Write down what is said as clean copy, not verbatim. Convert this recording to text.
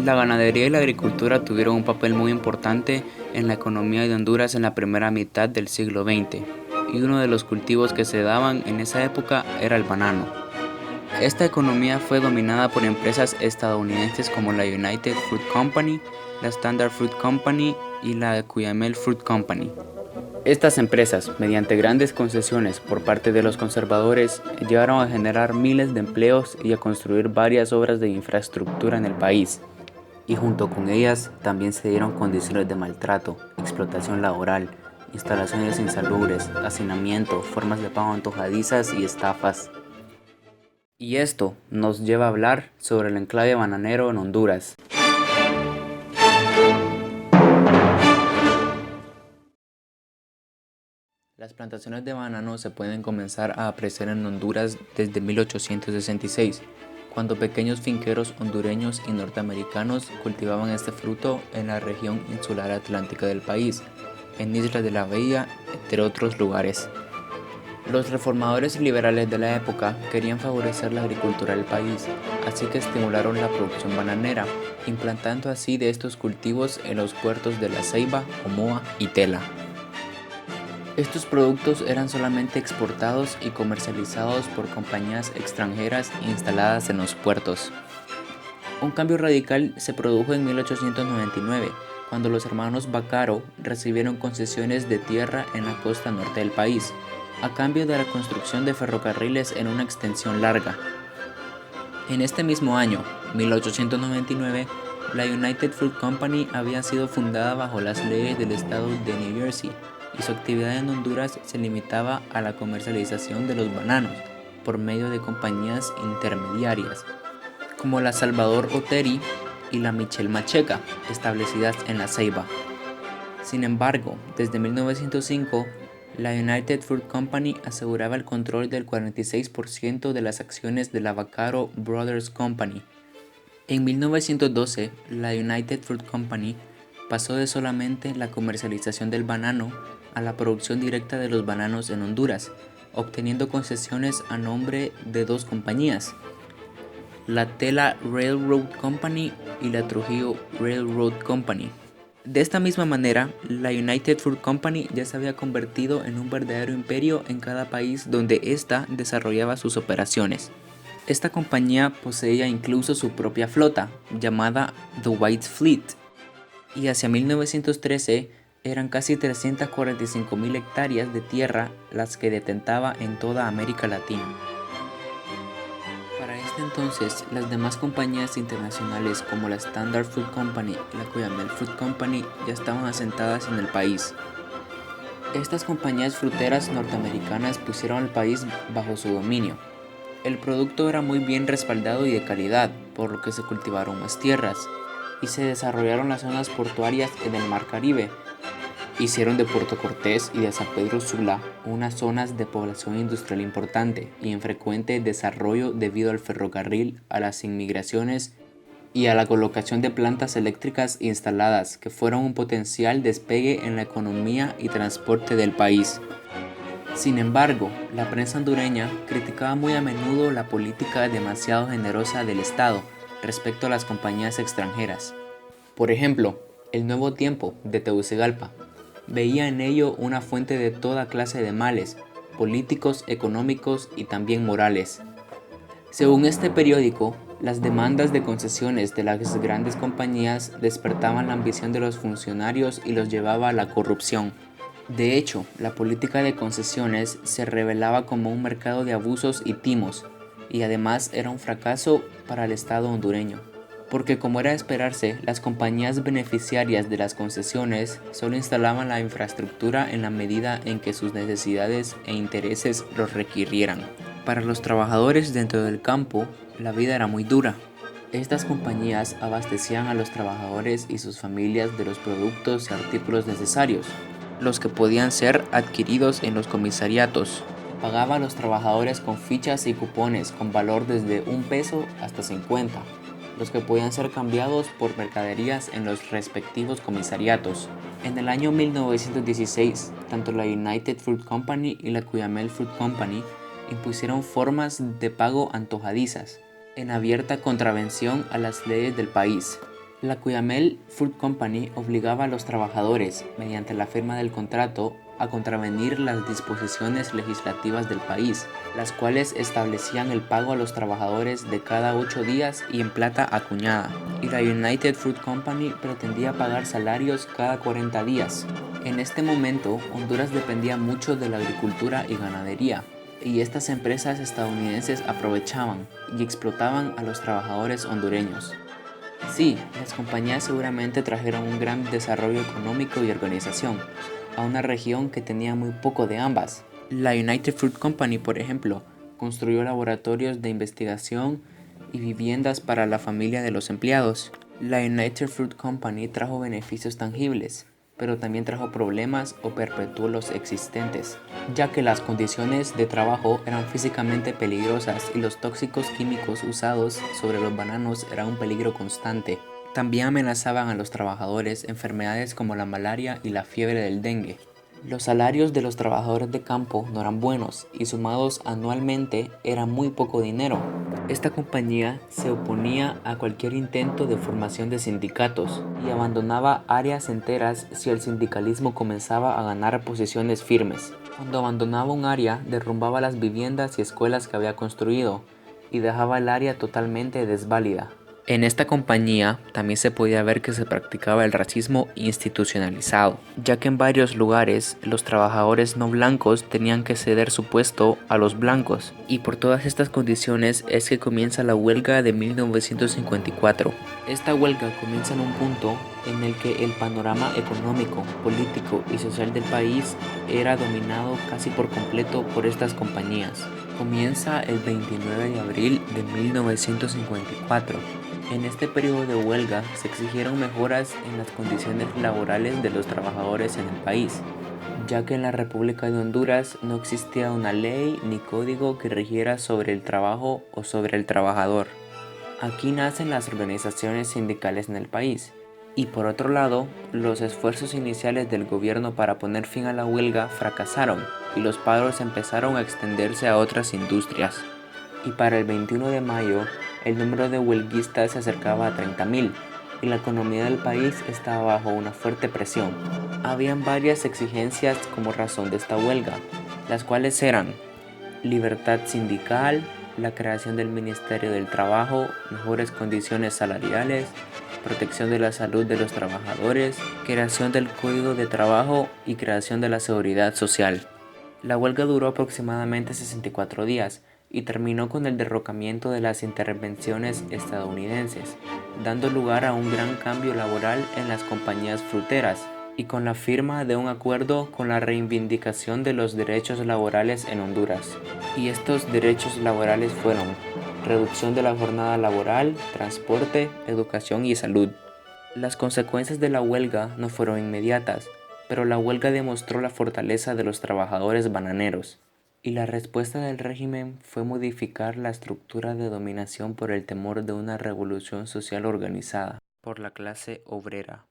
La ganadería y la agricultura tuvieron un papel muy importante en la economía de Honduras en la primera mitad del siglo XX, y uno de los cultivos que se daban en esa época era el banano. Esta economía fue dominada por empresas estadounidenses como la United Fruit Company, la Standard Fruit Company y la Cuyamel Fruit Company. Estas empresas, mediante grandes concesiones por parte de los conservadores, llegaron a generar miles de empleos y a construir varias obras de infraestructura en el país. Y junto con ellas también se dieron condiciones de maltrato, explotación laboral, instalaciones insalubres, hacinamiento, formas de pago antojadizas y estafas. Y esto nos lleva a hablar sobre el enclave bananero en Honduras. Las plantaciones de banano se pueden comenzar a apreciar en Honduras desde 1866, cuando pequeños finqueros hondureños y norteamericanos cultivaban este fruto en la región insular atlántica del país, en Isla de la Bahía, entre otros lugares. Los reformadores liberales de la época querían favorecer la agricultura del país, así que estimularon la producción bananera, implantando así de estos cultivos en los puertos de La Ceiba, Omoa y Tela. Estos productos eran solamente exportados y comercializados por compañías extranjeras instaladas en los puertos. Un cambio radical se produjo en 1899, cuando los hermanos Vaccaro recibieron concesiones de tierra en la costa norte del país, a cambio de la construcción de ferrocarriles en una extensión larga. En este mismo año, 1899, la United Fruit Company había sido fundada bajo las leyes del estado de New Jersey, y su actividad en Honduras se limitaba a la comercialización de los bananos por medio de compañías intermediarias, como la Salvador Oteri y la Michel Macheca, establecidas en La Ceiba. Sin embargo, desde 1905, la United Fruit Company aseguraba el control del 46% de las acciones de la Vaccaro Brothers Company. En 1912, la United Fruit Company pasó de solamente la comercialización del banano a la producción directa de los bananos en Honduras, obteniendo concesiones a nombre de dos compañías, la Tela Railroad Company y la Trujillo Railroad Company. De esta misma manera, la United Fruit Company ya se había convertido en un verdadero imperio en cada país donde ésta desarrollaba sus operaciones. Esta compañía poseía incluso su propia flota, llamada The White Fleet, y hacia 1913 eran casi 345.000 hectáreas de tierra las que detentaba en toda América Latina. Para este entonces, las demás compañías internacionales como la Standard Fruit Company y la Cuyamel Fruit Company ya estaban asentadas en el país. Estas compañías fruteras norteamericanas pusieron al país bajo su dominio. El producto era muy bien respaldado y de calidad, por lo que se cultivaron más tierras, y se desarrollaron las zonas portuarias en el Mar Caribe. Hicieron de Puerto Cortés y de San Pedro Sula unas zonas de población industrial importante y en frecuente desarrollo debido al ferrocarril, a las inmigraciones y a la colocación de plantas eléctricas instaladas que fueron un potencial despegue en la economía y transporte del país. Sin embargo, la prensa hondureña criticaba muy a menudo la política demasiado generosa del Estado respecto a las compañías extranjeras. Por ejemplo, El Nuevo Tiempo de Tegucigalpa veía en ello una fuente de toda clase de males, políticos, económicos y también morales. Según este periódico, las demandas de concesiones de las grandes compañías despertaban la ambición de los funcionarios y los llevaba a la corrupción. De hecho, la política de concesiones se revelaba como un mercado de abusos y timos, y además era un fracaso para el Estado hondureño, porque como era de esperarse, las compañías beneficiarias de las concesiones solo instalaban la infraestructura en la medida en que sus necesidades e intereses los requirieran. Para los trabajadores dentro del campo, la vida era muy dura. Estas compañías abastecían a los trabajadores y sus familias de los productos y artículos necesarios, los que podían ser adquiridos en los comisariatos. Pagaba a los trabajadores con fichas y cupones con valor desde 1 peso hasta 50, los que podían ser cambiados por mercaderías en los respectivos comisariatos. En el año 1916, tanto la United Fruit Company y la Cuyamel Fruit Company impusieron formas de pago antojadizas, en abierta contravención a las leyes del país. La Cuyamel Fruit Company obligaba a los trabajadores, mediante la firma del contrato, a contravenir las disposiciones legislativas del país, las cuales establecían el pago a los trabajadores de cada 8 días y en plata acuñada, y la United Fruit Company pretendía pagar salarios cada 40 días. En este momento, Honduras dependía mucho de la agricultura y ganadería, y estas empresas estadounidenses aprovechaban y explotaban a los trabajadores hondureños. Sí, las compañías seguramente trajeron un gran desarrollo económico y organización a una región que tenía muy poco de ambas. La United Fruit Company, por ejemplo, construyó laboratorios de investigación y viviendas para la familia de los empleados. La United Fruit Company trajo beneficios tangibles, pero también trajo problemas o perpetuó los existentes, ya que las condiciones de trabajo eran físicamente peligrosas y los tóxicos químicos usados sobre los bananos eran un peligro constante. También amenazaban a los trabajadores enfermedades como la malaria y la fiebre del dengue. Los salarios de los trabajadores de campo no eran buenos y sumados anualmente era muy poco dinero. Esta compañía se oponía a cualquier intento de formación de sindicatos y abandonaba áreas enteras si el sindicalismo comenzaba a ganar posiciones firmes. Cuando abandonaba un área, derrumbaba las viviendas y escuelas que había construido y dejaba el área totalmente desválida. En esta compañía también se podía ver que se practicaba el racismo institucionalizado, ya que en varios lugares los trabajadores no blancos tenían que ceder su puesto a los blancos, y por todas estas condiciones es que comienza la huelga de 1954. Esta huelga comienza en un punto en el que el panorama económico, político y social del país era dominado casi por completo por estas compañías. Comienza el 29 de abril de 1954. En este periodo de huelga se exigieron mejoras en las condiciones laborales de los trabajadores en el país, ya que en la República de Honduras no existía una ley ni código que rigiera sobre el trabajo o sobre el trabajador. Aquí nacen las organizaciones sindicales en el país, y por otro lado, los esfuerzos iniciales del gobierno para poner fin a la huelga fracasaron y los paros empezaron a extenderse a otras industrias. Y para el 21 de mayo, el número de huelguistas se acercaba a 30.000 y la economía del país estaba bajo una fuerte presión. Habían varias exigencias como razón de esta huelga, las cuales eran libertad sindical, la creación del Ministerio del Trabajo, mejores condiciones salariales, protección de la salud de los trabajadores, creación del Código de Trabajo y creación de la Seguridad Social. La huelga duró aproximadamente 64 días y terminó con el derrocamiento de las intervenciones estadounidenses, dando lugar a un gran cambio laboral en las compañías fruteras y con la firma de un acuerdo con la reivindicación de los derechos laborales en Honduras. Y estos derechos laborales fueron reducción de la jornada laboral, transporte, educación y salud. Las consecuencias de la huelga no fueron inmediatas, pero la huelga demostró la fortaleza de los trabajadores bananeros, y la respuesta del régimen fue modificar la estructura de dominación por el temor de una revolución social organizada por la clase obrera.